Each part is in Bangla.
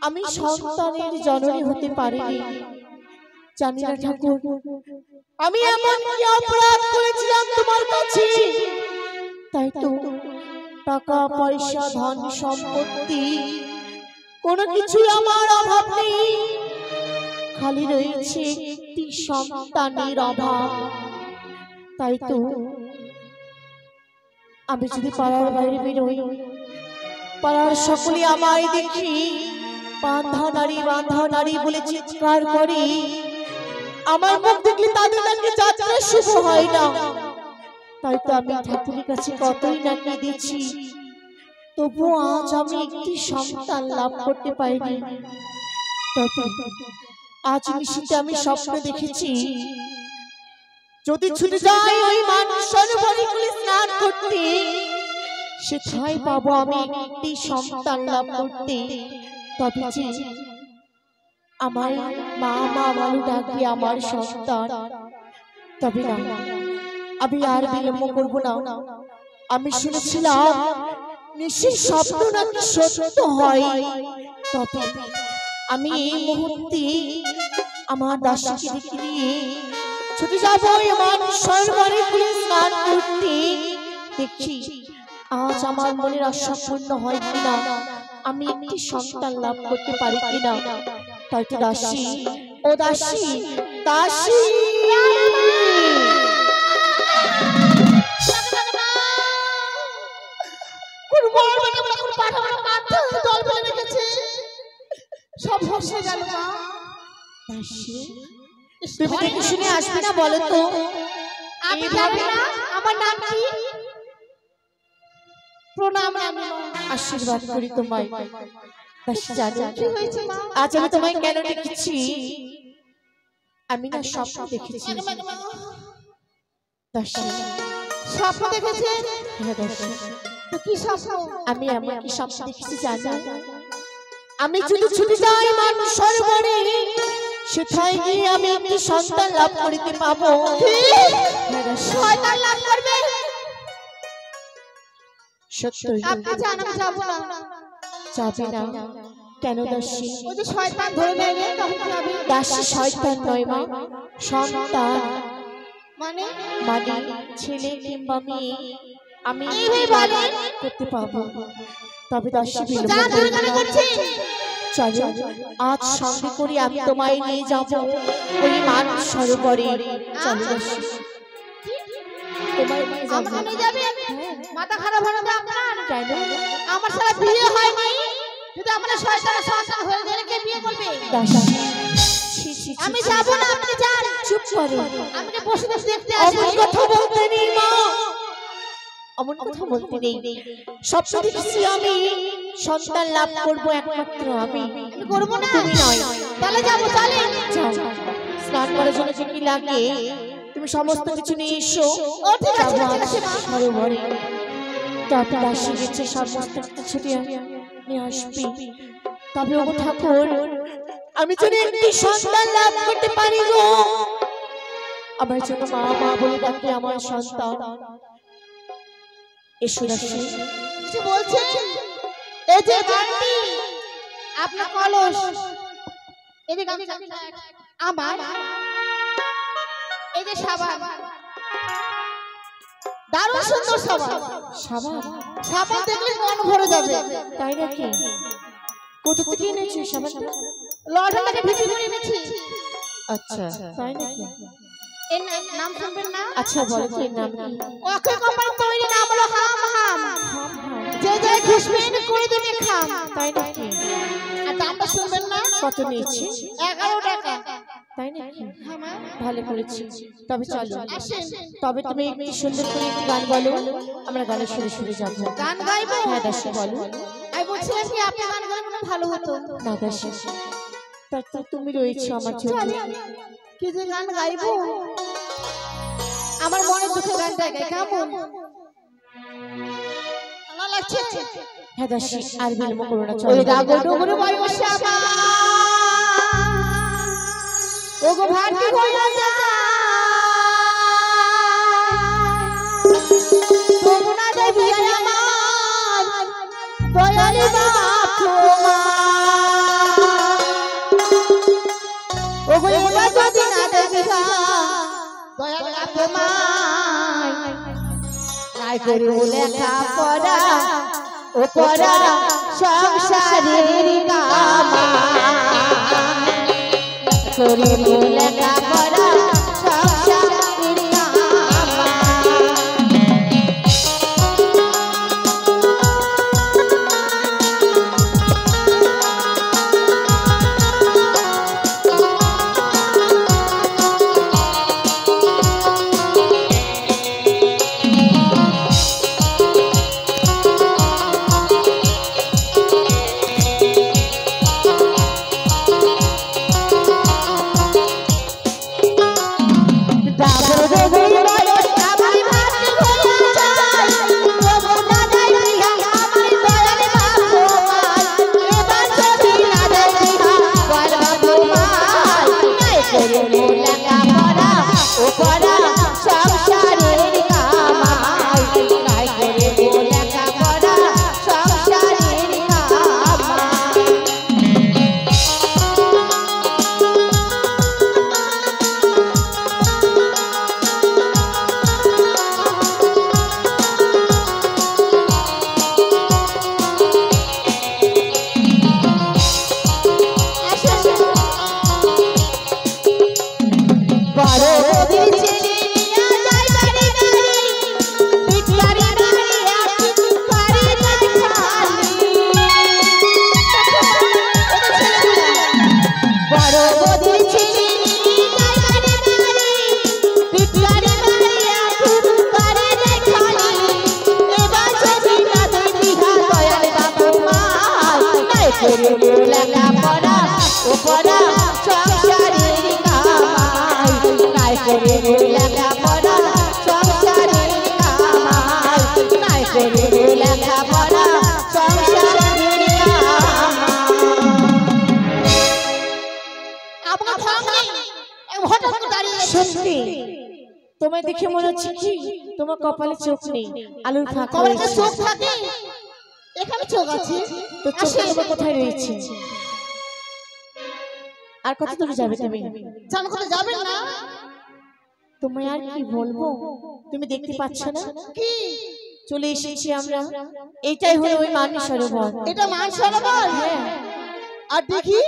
আমি সন্তানের জননী হতে পারিনি। জানি না ঠাকুর, আমি এমন কি অপরাধ করেছিলাম তোমার কাছে, তাই তো টাকা পয়সা ধন সম্পত্তি কোনো কিছু আমার অভাব নেই, খালি রয়েছে একটি সন্তানের অভাব। তাই তো আমি যদি পাড়ার বাইরে বেরোই, পাড়ার সকলে আমায় দেখি বাঁধা নারী বলে চিৎকার করে। আমার মুখ দেখলে তাদের নাকি যাত্রা শুভ হয় না। তাই তো আমি ঠাকুরের কাছে কতই না কেঁদেছি, তবু আজ আমি একটি সন্তান লাভ করতে পারিনি। তবে আজ নিশিতে আমি স্বপ্ন দেখেছি, যদি ছুটে যাই ওই মানুষ সরোবরে স্নান করতে, সেটাই পাবো আমি একটি সন্তান লাভ করতে। তবে যে আমার মা বলে ডাকি আমার সন্তান, তবে না, আমি আর বিলম্ব করবো না। আমি শুনেছিলাম নিশ্চয়ই স্বপ্ন নাকি সত্য হয়। তবে আমি এই মুহূর্তে আমার দাসীকে ডেকে নিয়ে ছুটে যাবো মানুষ সরোবরে স্নান করতে। দেখি আজ আমার মনের আশা পূর্ণ হয় কিনা, আমি একটি সন্তান লাভ করতে পারি কিনা। তাই তো দাসী, ও দাসী, দাসী তুমি দেখে শুনে আসবে না বলো তো? আমি জানি না আমার নাম কি। প্রণাম, আশীর্বাদ করি তোমায়। দাসী জানো কি হয়েছে মা? আজ আমি তোমায় কেন ডেকেছি? আমি না স্বপ্ন দেখেছি। দাসী স্বপ্ন দেখেছে? হ্যাঁ দাসী। তো কি স্বপ্ন? আমি এমন কি স্বপ্ন দেখেছি জানো? আমি যদি ছুটে যাই মানুষ সরোবরে, সেটাই গিয়ে আমি একটি সন্তান লাভ করিতে পাবো। সন্তান লাভ করবে? সত্যই? আপনি জান আমি যাব না। যাবে না কেন দাসী? ওই যে শয়তান ধরে নেবে, তখন কি হবে? দাসী শয়তান নয় মা, সন্তান। মানে মানে ছেলে কিংবা মেয়ে আমি করতে পাবো। তবে দাসী বিলম্ব করবে না। চলো আজ সঙ্গে করে আমি তোমায় নিয়ে যাব ওই মানুষ সরোবরে। চলো দাসী, তোমায় নিয়ে যাব। আমাকে যাবে? মাথা খারাপ হলো না আপনার? কেন? আমার সাথে বিয়ে হয়নি, যদি আমরা শয়তানের সন্তান হয়ে গেলে কে বিয়ে করবে? দাসী আমি যাব না, আপনি যান। চুপ করো, আমাকে পশুদের দেখতে আসি। অমন কথা বলতে নেই মা, অমন কথা বলতে নেই। স্বপ্ন দেখেছি আমি সন্তান লাভ করবো একমাত্র আমি, করবো না তুমি নয়। তাহলে যাবো, চলে যাও, স্নান করার জন্য যে কি লাগে তুমি সমস্ত কিছু নিয়ে এসো। ও ঠিক আছে, ঠিক আছে মা। সরোবরে তারপর দাসী গেছে সমস্ত কিছু নিয়ে আসবি। তবে ও ঠাকুর, আমি যদি একটি সন্তান লাভ করতে পারি গো, আমার জন্য মা বলে ডাকে আমার সন্তান। এসো দাসী। কিছু বলছেন? এই যে বালতি, আপনার কলস, এই যে গামছা আমার, এই যে সাবান, দারুণ সুন্দর সাবান। সাবান? সাবান দেখলে মন ভরে যাবে। তাই নাকি? কোথা থেকে এনেছো সাবানটা? লড়া থেকে বিক্রি করে এনেছি। আচ্ছা তাই নাকি? এর নাম শুনবেন না? আচ্ছা বলো তো এর নাম কি? ওকে কোম্পানি তৈরি নাম হলো হাম। যে যায় খুশবেন করে দেবে খাম। তাই নাকি? আর দামটা শুনবেন না? কত নিয়েছি? 11 টাকা। তাই নাকি? হ্যাঁ মা। ভালো করেছি। তবে চলো, আসেন। তবে তুমি একটু সুন্দর করে একটি গান বলো, আমরা গানের সুরে সুরে যাবো। গান গাইবো? হ্যাঁ দাসী বলো। আমি বলছিলাম কি আপনি গান গাইলে মনে ভালো হতো। না দাসী, তার তো তুমি রয়েছো আমার জন্য। কি যে গান গাইবো, আমার মনে দুঃখে গানটা গাই। কেমন ভালো লাগছে? হ্যাঁ দাসী, আর বিলম্ব করো না, ওই চলো। রাগো ডুগুরু বয়সে আমার ওগো ভাটি হইয়া যায়, তোমরা দেবী আমার দয়ালি বাপ তোমার। নাই করে লেখা পড়া ও পড়া সংসারের কামা করে লেখা পড়া সংসারের কামা তোমায় দেখে মনে হচ্ছে কি তোমার কপালে চোখ নেই আলুর ফাঁক কপালে চোখ থাকে এখানে চোখ আছে তো চোখটা তোমার কোথায় রয়েছে আর কত দূর যাবে তুমি জান কোথায় যাবে না তোমায় আর কি বলবো তুমি দেখতে পাচ্ছ না কি চলে এসেছি আমরা এইটাই হলো ওই মানস সরোবর এটা মান সরোবর আর দেখি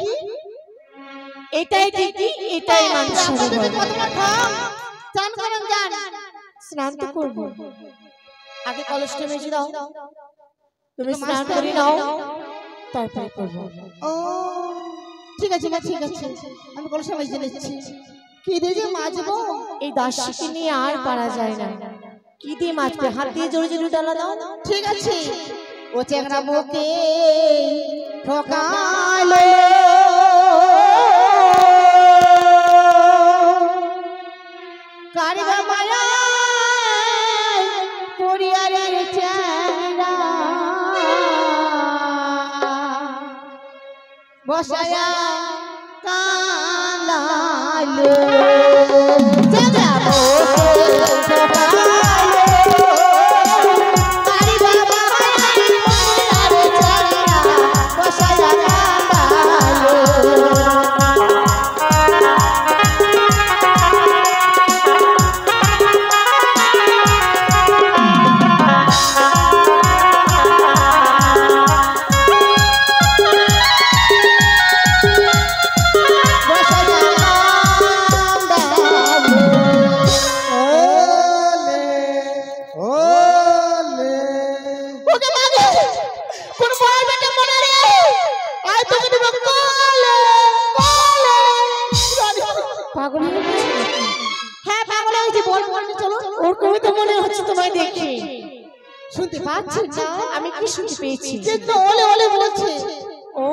এটাই দেখি এটাই মানস সরোবর চান করেন যান স্নান তো করবো আগে কলসটা মেজে দাও তুমি স্নান করে নাও তারপরে করবো ও ঠিক আছে ঠিক আছে আমি কলসটা মেজে নিচ্ছি কি দিয়ে যে মাজবো এই দাসীকে নিয়ে আর পারা যায় না কি দিয়ে মাজবে হাত দিয়ে জোরে জোরে ডালা দাও ঠিক আছে ও চেংড়া মুখে ঠকালো কারিগা মায়া পরিয়ারের চেংড়া বসায়া কালালো চেংড়া মুখে শুনতে পাচ্ছেন না আমি কি শুনতে পেয়েছি কিন্তু ওলে ওলে বলছে ও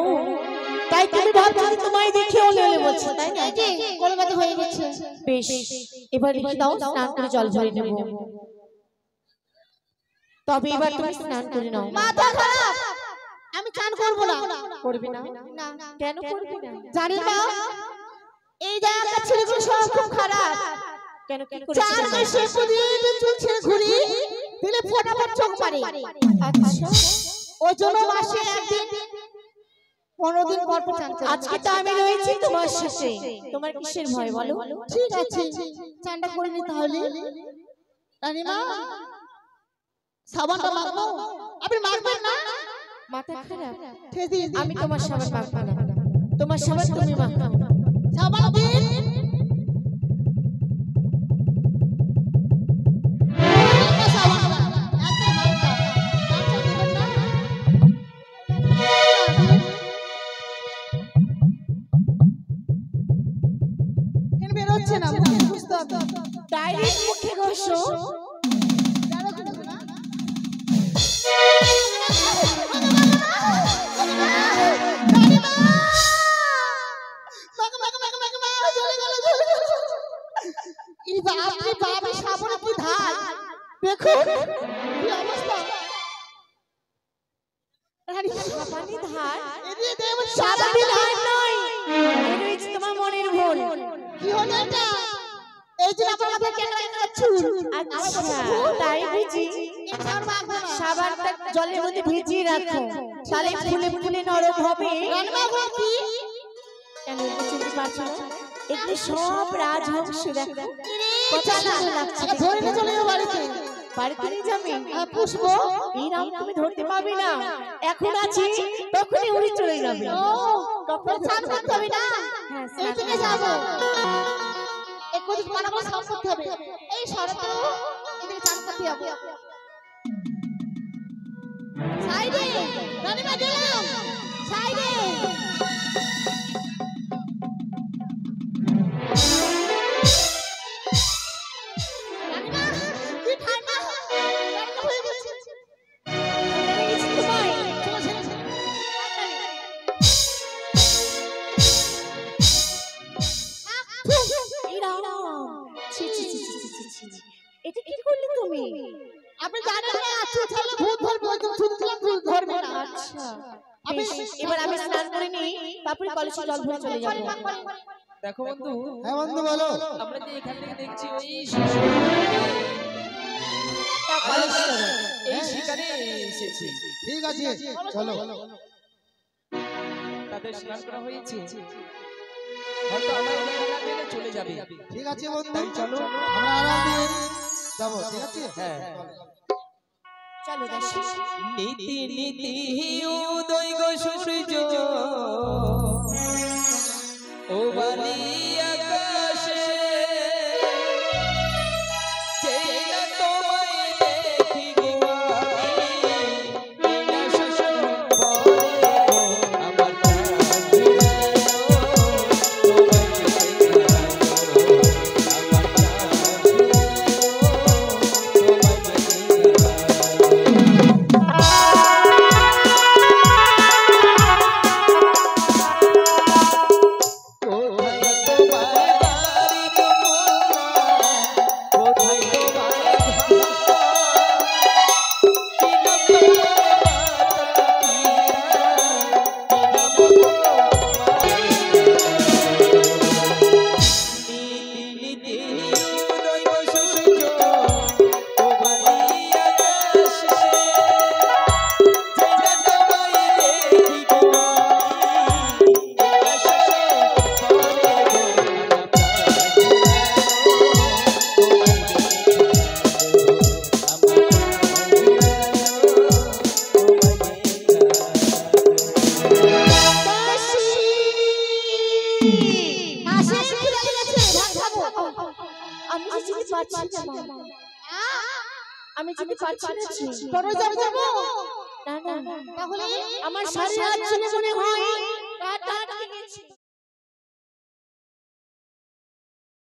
তাই তুমি ভাবছো যে তোমায় দেখে ওলে ওলে বলছে তাই না এই যে কোলবাতে হয়ে গেছে বেশ এবার রেখে দাও স্নান করে জল ভরে নেব তবে এবার তুমি স্নান করে নাও মাথা খারাপ আমি চান করব না করবে না না কেন করবে না জানি না এই জায়গাটা ছেলেগুলো সব খুব খারাপ কেন কি করেছে চার মাসে প্রতিদিন চুল ছেড়ে ঘুরি দিলে ফটাফট চোখ মারে আচ্ছা ওই জন্য মাসে একদিন 15 দিন পর পর চান করি আজকে তো আমি রয়েছি তোমার সাথে তোমার কিসের ভয় বলো ঠিক আছে চানটা করে নি তাহলে রানীমা সাবানটা মাখবো? আপনি মাখবেন না? মাথা খারাপ? ঠেস দিয়ে দিন। আমি তোমার সাবান মাখবো না, তোমার সাবান তুমি মাখো। সাবান দিন। হালকা সাবানটা, একদম হালকা। কাঁচা দিবেন না? কেন বেরোচ্ছে না? মুখে বুঝতে হবে। ডাইরেক্ট মুখে ঘষো। সাবানের ধার? সাবানের ধার নয়, এ রয়েছে তোমার মনের ভুল। আচ্ছা, তাই বুঝি? সাবানটা জলের মধ্যে ভিজিয়ে রাখো, তাহলে ফুলে ফুলে নরম হবে। কেন চিনতে পারছো না? এগুলো সব রাজহংস। দেখো কত সুন্দর লাগছে দেখতে। বাড়িতে নিয়ে যাবে? পুষবো। এই নাম তুমি ধরতে পারবে না, এখন আছি তখনই উড়ে চলে যাবে। কখন স্নান করতে হবে না? হ্যাঁ, এই থেকে যাবো। স্নান করতে হবে। এই শরতে এদিকে স্নান করতে হবে। সাইডে রানীমা গেলাম। সাইডে রানীমা কি ঠান্ডা রান্না হয়ে গেছে। চলো ছেড়ে এটা কি করলে তুমি? আপনি জানেন না চুল ছাড়লে ভূত ধরবে, ওই জন্য চুল ছিলাম ভূত ধরবে না। আচ্ছা, এবার আমি স্নান করে নিই, তারপরে কলসে জল ভরে চলে যাব। দেখো বন্ধু, হ্যাঁ বন্ধু বলো। আমরা যে এখান থেকে দেখছি ওই এই শিকারে এসেছি। ঠিক আছে চলো। তাদের স্নান করা হয়েছে, হয়তো আমরা জায়গা পেলে চলে যাবে। ঠিক আছে বন্ধু, তাই চলো আমরা আরাম দিয়ে যাবো। ঠিক আছে হ্যাঁ চলো দাসী। নীতি নীতি উদয় গো সূর্য ও বালি আকাশে যেই না তোমায় দেখি গো আমি না শোষণ করে গো আমার প্রাণ জুড়ালো তোমায় দেখি গো আমার প্রাণ আমি যেতে পারছি না। যাবো। না না, তাহলে আমার সারা রাত ছেলে মনে হয়